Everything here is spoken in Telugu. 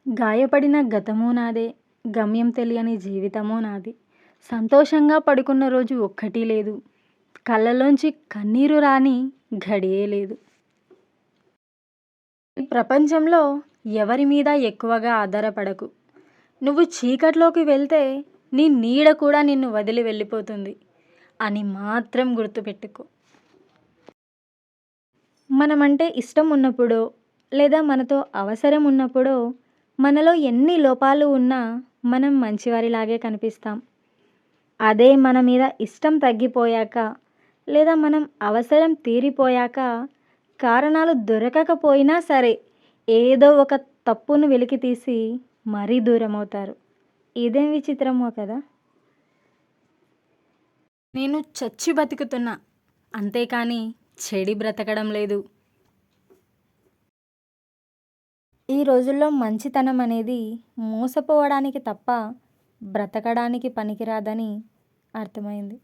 గాయపడిన గతము నాదే, గమ్యం తెలియని జీవితము నాది. సంతోషంగా పడుకున్న రోజు ఒక్కటీ లేదు. కళ్ళలోంచి కన్నీరు రాని ఘడియే లేదు. ఈ ప్రపంచంలో ఎవరి మీద ఎక్కువగా ఆధారపడకు. నువ్వు చీకట్లోకి వెళ్తే నీ నీడ కూడా నిన్ను వదిలి వెళ్ళిపోతుంది అని మాత్రం గుర్తుపెట్టుకో. మనమంటే ఇష్టం ఉన్నప్పుడో, లేదా మనతో అవసరం ఉన్నప్పుడో, మనలో ఎన్ని లోపాలు ఉన్నా మనం మంచివారిలాగే కనిపిస్తాం. అదే మన మీద ఇష్టం తగ్గిపోయాక, లేదా మనం అవసరం తీరిపోయాక, కారణాలు దొరకకపోయినా సరే ఏదో ఒక తప్పును వెలికితీసి మరీ దూరమవుతారు. ఇదేం విచిత్రమో కదా! నేను చచ్చి బతుకుతున్నా, అంతేకాని చెడి బ్రతకడం లేదు. ఈ రోజుల్లో మంచితనం అనేది మోసపోవడానికి తప్ప బ్రతకడానికి పనికిరాదని అర్థమైంది.